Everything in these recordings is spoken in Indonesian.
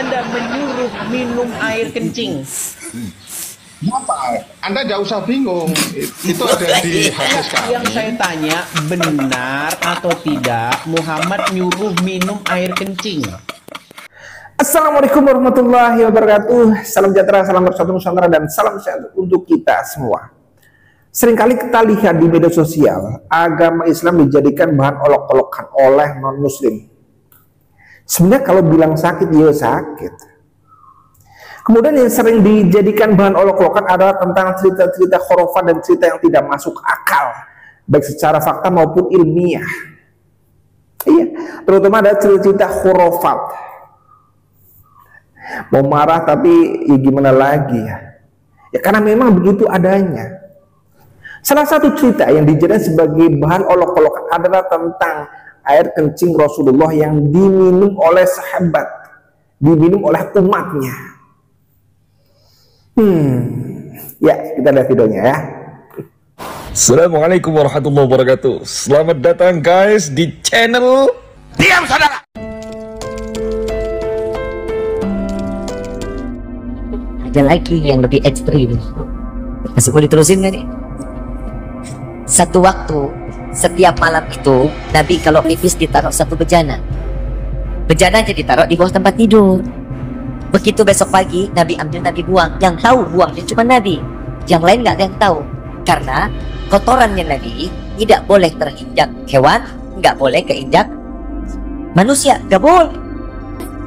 Anda menyuruh minum air kencing. Apa? Anda tidak usah bingung. Itu ada di hadis kami. Yang saya tanya, benar atau tidak Muhammad nyuruh minum air kencing? Assalamualaikum warahmatullahi wabarakatuh. Salam sejahtera, salam bersatu Nusantara, dan salam sehat untuk kita semua. Seringkali kita lihat di media sosial, agama Islam dijadikan bahan olok-olokan oleh non-muslim. Sebenarnya kalau bilang sakit, ya sakit. Kemudian yang sering dijadikan bahan olok-olokan adalah tentang cerita-cerita khurafat dan cerita yang tidak masuk akal, baik secara fakta maupun ilmiah. Iya, terutama ada cerita-cerita khurafat. Mau marah tapi ya gimana lagi ya? Ya karena memang begitu adanya. Salah satu cerita yang dijadikan sebagai bahan olok-olokan adalah tentang air kencing Rasulullah yang diminum oleh sahabat, diminum oleh umatnya. Ya, kita lihat videonya ya. Assalamualaikum warahmatullahi wabarakatuh. Selamat datang guys di channel Diam Saudara. Ada lagi yang lebih ekstrim. Masih boleh diterusin nggak nih? Satu waktu, setiap malam itu Nabi kalau pipis ditaruh satu bejana. Bejananya ditaruh di bawah tempat tidur. Begitu besok pagi Nabi ambil, Nabi buang. Yang tahu buangnya cuma Nabi, yang lain nggak ada yang tahu. Karena kotorannya Nabi tidak boleh terinjak hewan, nggak boleh keinjak manusia, nggak boleh.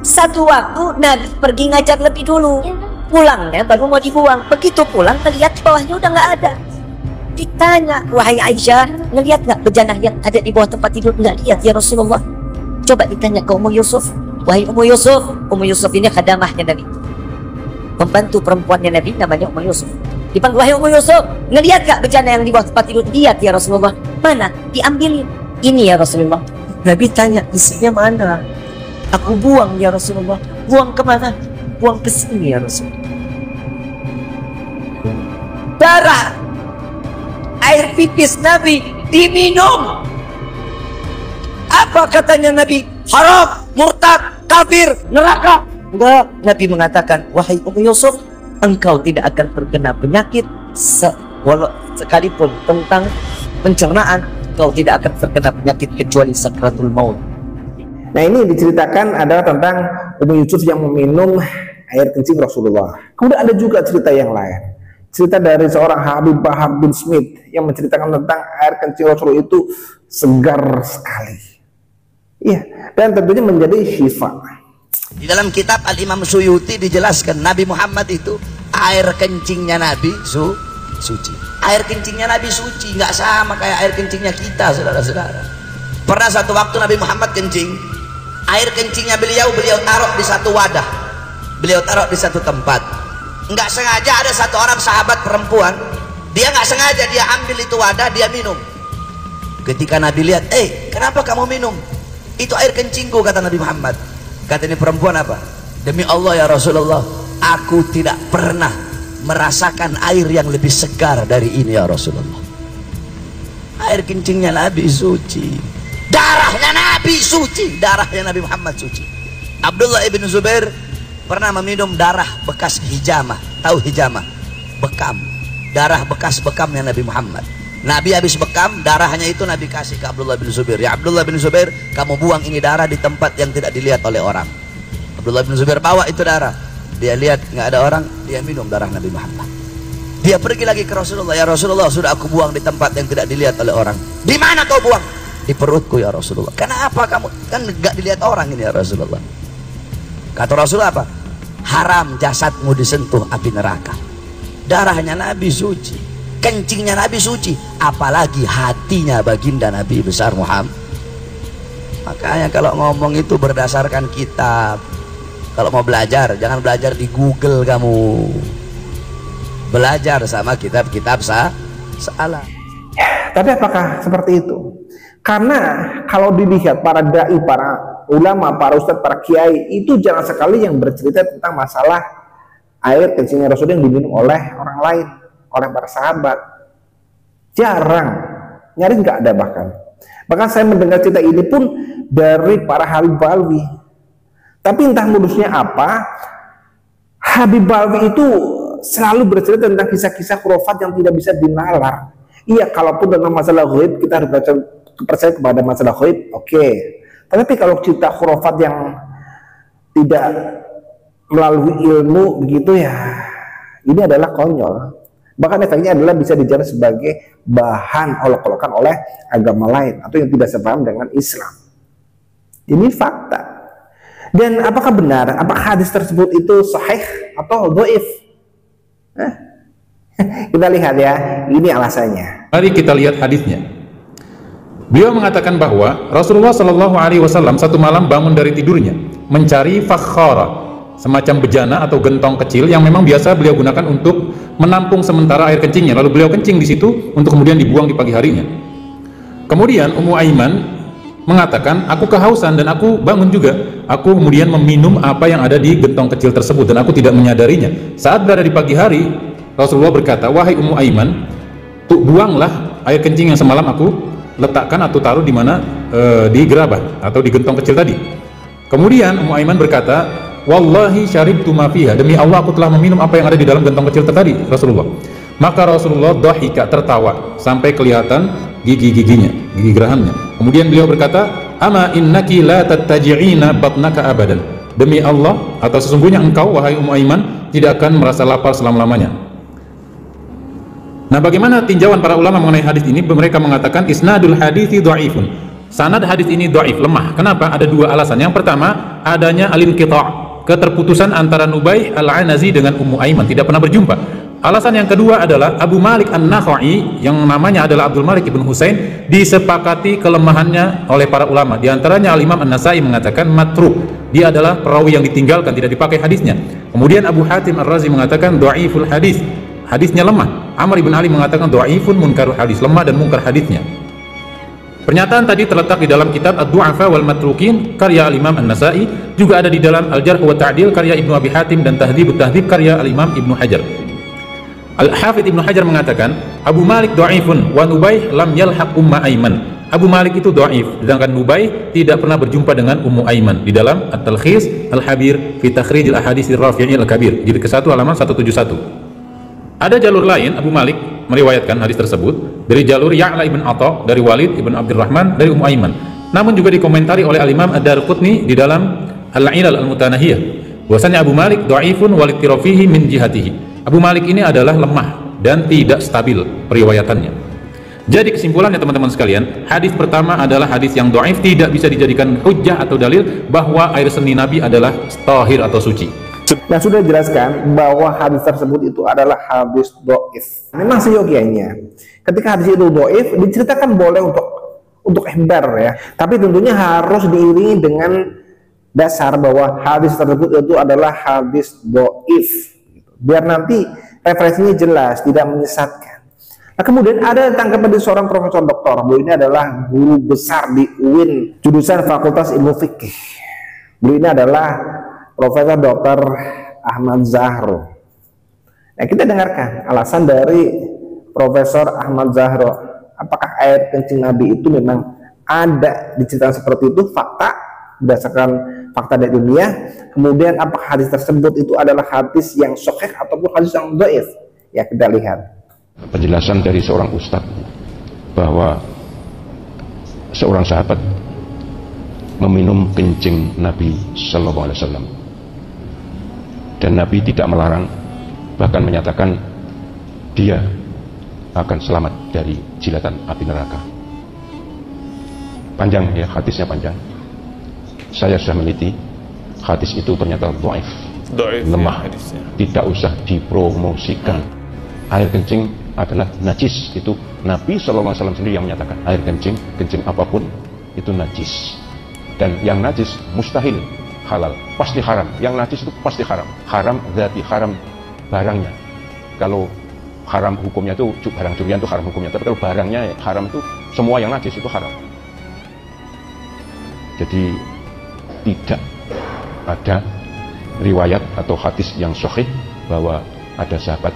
Satu waktu Nabi pergi ngajar lebih dulu, pulangnya baru mau dibuang. Begitu pulang melihat bawahnya udah nggak ada. Ditanya, wahai Aisyah, ngelihat nggak bejana yang ada di bawah tempat tidur? Nggak lihat ya Rasulullah. Coba ditanya ke Ummu Yusuf, wahai Ummu Yusuf ini khadamahnya Nabi, pembantu perempuannya Nabi, namanya Ummu Yusuf. Dipanggil, wahai Ummu Yusuf, ngelihat gak bejana yang di bawah tempat tidur? Lihat ya Rasulullah. Mana? Diambilin. Ini ya Rasulullah. Nabi tanya, isinya mana? Aku buang ya Rasulullah. Buang kemana? Buang ke sini ya Rasulullah. Darah air pipis Nabi diminum. Apa katanya Nabi? Haram, murtad, kafir, neraka. Enggak, Nabi mengatakan, wahai Ummu Yusuf, engkau tidak akan terkena penyakit sekalipun tentang pencernaan, engkau tidak akan terkena penyakit kecuali sakratul maut. Nah, ini diceritakan adalah tentang Ummu Yusuf yang meminum air kencing Rasulullah. Kemudian ada juga cerita yang lain. Cerita dari seorang Habib Bahar bin Smith yang menceritakan tentang air kencing Rasulullah itu segar sekali. Iya, dan tentunya menjadi syifa. Di dalam kitab Al-Imam Suyuti dijelaskan Nabi Muhammad itu air kencingnya Nabi suci. Air kencingnya Nabi suci, nggak sama kayak air kencingnya kita, saudara-saudara. Pernah satu waktu Nabi Muhammad kencing, air kencingnya beliau taruh di satu wadah, beliau taruh di satu tempat. Nggak sengaja ada satu orang sahabat perempuan, dia nggak sengaja dia ambil itu wadah, dia minum. Ketika Nabi lihat, kenapa kamu minum? Itu air kencingku, kata Nabi Muhammad. Kata ini perempuan apa? Demi Allah ya Rasulullah, aku tidak pernah merasakan air yang lebih segar dari ini ya Rasulullah. Air kencingnya Nabi suci, darahnya Nabi suci, darahnya Nabi Muhammad suci. Abdullah ibn Zubair pernah meminum darah bekas hijamah. Tahu hijamah? Bekam. Darah bekas bekamnya Nabi Muhammad. Nabi habis bekam, darahnya itu Nabi kasih ke Abdullah bin Zubair. Ya Abdullah bin Zubair, kamu buang ini darah di tempat yang tidak dilihat oleh orang. Abdullah bin Zubair bawa itu darah. Dia lihat nggak ada orang, dia minum darah Nabi Muhammad. Dia pergi lagi ke Rasulullah. Ya Rasulullah, sudah aku buang di tempat yang tidak dilihat oleh orang. Di mana kau buang? Di perutku ya Rasulullah. Kenapa kamu? Kan nggak dilihat orang ini ya Rasulullah. Kata Rasulullah apa? Haram jasadmu disentuh api neraka. Darahnya Nabi suci, kencingnya Nabi suci, apalagi hatinya baginda Nabi besar Muhammad. Makanya kalau ngomong itu berdasarkan kitab. Kalau mau belajar, jangan belajar di Google kamu. Belajar sama kitab-kitab salah. Tapi apakah seperti itu? Karena kalau dilihat para dai, para ulama, para ustadz, para kiai, itu jarang sekali yang bercerita tentang masalah air kencingnya Rasul yang diminum oleh orang lain, oleh para sahabat. Jarang, nyaris nggak ada bahkan. Bahkan saya mendengar cerita ini pun dari para Habib Alwi. Tapi entah modusnya apa, Habib Alwi itu selalu bercerita tentang kisah-kisah khurafat yang tidak bisa dinalar. Iya, kalaupun tentang masalah ghaib kita harus percaya kepada masalah ghaib, oke. Tapi kalau cerita khurafat yang tidak melalui ilmu begitu ya, ini adalah konyol. Bahkan efeknya adalah bisa dijadikan sebagai bahan olok-olokan oleh agama lain atau yang tidak sepaham dengan Islam. Ini fakta. Dan apakah benar? Apakah hadis tersebut itu sahih atau dhaif? Kita lihat ya, ini alasannya. Mari kita lihat hadisnya. Beliau mengatakan bahwa Rasulullah Shallallahu Alaihi Wasallam satu malam bangun dari tidurnya mencari fakhara, semacam bejana atau gentong kecil yang memang biasa beliau gunakan untuk menampung sementara air kencingnya. Lalu beliau kencing di situ untuk kemudian dibuang di pagi harinya. Kemudian Ummu Aiman mengatakan, aku kehausan dan aku bangun juga. Aku kemudian meminum apa yang ada di gentong kecil tersebut dan aku tidak menyadarinya. Saat berada di pagi hari, Rasulullah berkata, wahai Ummu Aiman, buanglah air kencing yang semalam aku letakkan atau taruh di mana, di gerabah atau di gentong kecil tadi. Kemudian Ummu Aiman berkata, wallahi syaribtu ma fiha, demi Allah aku telah meminum apa yang ada di dalam gentong kecil tadi, Rasulullah. Maka Rasulullah dhahika, tertawa sampai kelihatan gigi-giginya, gigi gerahamnya. Kemudian beliau berkata, ama innaki la tattaji'ina batnaka abadan, demi Allah atau sesungguhnya engkau wahai Ummu Aiman tidak akan merasa lapar selama-lamanya. Nah, bagaimana tinjauan para ulama mengenai hadis ini? Mereka mengatakan isnadul hadithi dhaifun. Sanad hadis ini dhaif, lemah. Kenapa? Ada dua alasan. Yang pertama, adanya al-inqita', keterputusan antara Nubaih al-Anazi dengan Ummu Aiman, tidak pernah berjumpa. Alasan yang kedua adalah Abu Malik an-Nakhai yang namanya adalah Abdul Malik ibn Husain disepakati kelemahannya oleh para ulama. Di antaranya Al-Imam An-Nasai mengatakan matruk. Dia adalah perawi yang ditinggalkan, tidak dipakai hadisnya. Kemudian Abu Hatim Ar-Razi mengatakan dhaiful hadis. Hadisnya lemah. Amr ibn Ali mengatakan dhaifun munkarul hadis, lemah dan mungkar hadisnya. Pernyataan tadi terletak di dalam kitab Ad-Du'afa wal Matrukin karya Al-Imam An-Nasai, juga ada di dalam Al-Jarh wa Ta'dil karya Ibnu Abi Hatim dan Tahdhibut Tahdhib karya Al-Imam Ibnu Hajar. Al-Hafidz Ibnu Hajar mengatakan Abu Malik dhaifun wa Nubaih lam yalhaq Umma Aiman. Abu Malik itu dhaif, sedangkan Nubaih tidak pernah berjumpa dengan Ummu Aiman. Di dalam At-Talkhis Al-Habir fi Takhrij Al-Ahadits Ar-Rafi'i Al-Kabir, jilid ke-1 halaman 171. Ada jalur lain, Abu Malik meriwayatkan hadis tersebut dari jalur Ya'la ibn Atha, dari Walid ibn Abdurrahman, dari Ummu Aiman. Namun juga dikomentari oleh Al-Imam Ad-Darqutni di dalam Al-Ilal Al-Mutanahiyah bahwasanya Abu Malik dhaifun walid tirafihi min jihatihi. Abu Malik ini adalah lemah dan tidak stabil periwayatannya. Jadi kesimpulannya teman-teman sekalian, hadis pertama adalah hadis yang dhaif, tidak bisa dijadikan hujjah atau dalil bahwa air seni Nabi adalah tahir atau suci. Nah, sudah dijelaskan bahwa hadis tersebut itu adalah hadis dhaif. Memang seyogianya ketika hadis itu dhaif diceritakan boleh untuk ihbar ya, tapi tentunya harus diiringi dengan dasar bahwa hadis tersebut itu adalah hadis dhaif, biar nanti referensinya jelas, tidak menyesatkan. Nah, kemudian ada tanggapan dari seorang profesor doktor, bahwa ini adalah guru besar di UIN jurusan Fakultas Ilmu Fikih. Beliau ini adalah Profesor Dr. Ahmad Zahro. Nah, kita dengarkan alasan dari Profesor Ahmad Zahro. Apakah air kencing Nabi itu memang ada diceritakan seperti itu, fakta berdasarkan fakta dari dunia? Kemudian apakah hadis tersebut itu adalah hadis yang sahih ataupun hadis yang dhaif? Ya, kita lihat penjelasan dari seorang ustadz bahwa seorang sahabat meminum kencing Nabi Sallallahu Alaihi Wasallam. Dan Nabi tidak melarang, bahkan menyatakan dia akan selamat dari jilatan api neraka. Panjang ya, hadisnya panjang. Saya sudah meneliti, hadis itu ternyata dhaif, lemah, ya, tidak usah dipromosikan. Air kencing adalah najis, itu Nabi SAW sendiri yang menyatakan air kencing apapun itu najis. Dan yang najis mustahil halal, pasti haram. Yang najis itu pasti haram. Haram dzati, haram barangnya. Kalau haram hukumnya itu barang curian itu haram hukumnya, tapi kalau barangnya haram itu semua yang najis itu haram. Jadi tidak ada riwayat atau hadis yang sahih bahwa ada sahabat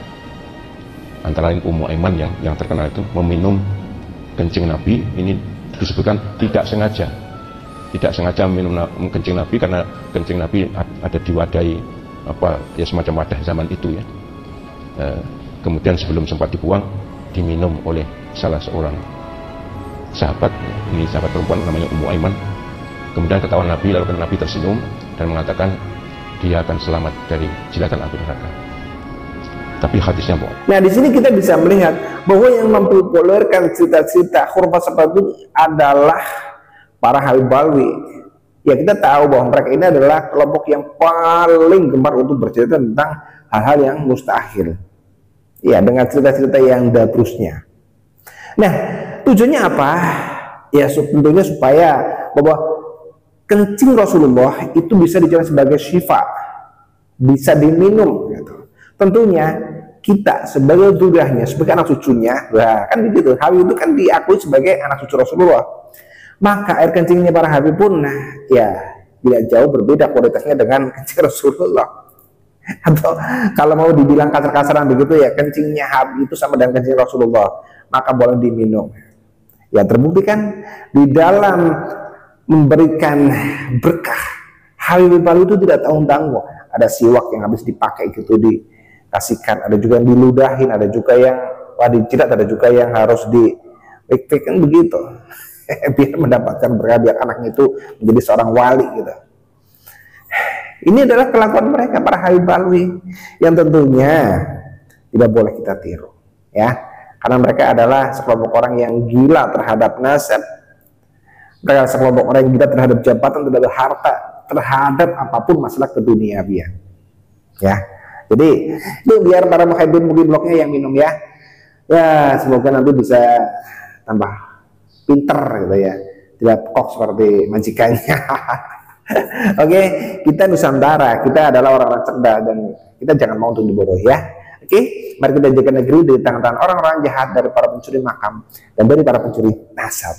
antara lain Ummu Aiman yang terkenal itu meminum kencing Nabi. Ini disebutkan tidak sengaja meminum kencing Nabi karena kencing Nabi ada diwadai apa ya semacam wadah zaman itu ya. Kemudian sebelum sempat dibuang diminum oleh salah seorang sahabat, ini sahabat perempuan namanya Ummu Aiman. Kemudian ketahuan Nabi, lalu Nabi tersenyum dan mengatakan dia akan selamat dari jilatan api neraka. Tapi hadisnya bohong. Nah, di sini kita bisa melihat bahwa yang mempopulerkan cerita-cerita khurafat seperti itu adalah para Habib Balwi. Ya, kita tahu bahwa mereka ini adalah kelompok yang paling gemar untuk bercerita tentang hal-hal yang mustahil. Ya, dengan cerita-cerita yang dabrusnya. Nah, tujuannya apa? Ya, tentunya supaya bahwa kencing Rasulullah itu bisa dijadikan sebagai syifa, bisa diminum gitu. Tentunya kita sebagai zuriyahnya, sebagai anak cucunya, nah, kan begitu. Habib itu kan diakui sebagai anak cucu Rasulullah. Maka air kencingnya para Habib pun, nah, ya tidak jauh berbeda kualitasnya dengan kencing Rasulullah. Atau kalau mau dibilang kasar-kasaran begitu ya, kencingnya Habib itu sama dengan kencing Rasulullah, maka boleh diminum. Ya, terbukti kan di dalam memberikan berkah Habib Balwi itu tidak tanggung-tanggung. Ada siwak yang habis dipakai gitu dikasihkan, ada juga yang diludahin, ada juga yang dijilat, ada juga yang harus di kan begitu. Biar mendapatkan berkah, biar anaknya itu menjadi seorang wali gitu. Ini adalah kelakuan mereka para Habib Balwi yang tentunya tidak boleh kita tiru ya, karena mereka adalah sekelompok orang yang gila terhadap nasab, mereka sekelompok orang yang gila terhadap jabatan, terhadap harta, terhadap apapun masalah keduniawian ya. Jadi itu biar para muhibbin mungkin blognya yang minum ya. Ya, semoga nanti bisa tambah pinter gitu ya, tidak pekok seperti majikannya. Oke, kita Nusantara, kita adalah orang-orang cerdas dan kita jangan mau untuk dibodohi ya. Oke, mari kita jaga negeri dari tangan-tangan orang-orang jahat, dari para pencuri makam dan dari para pencuri nasab.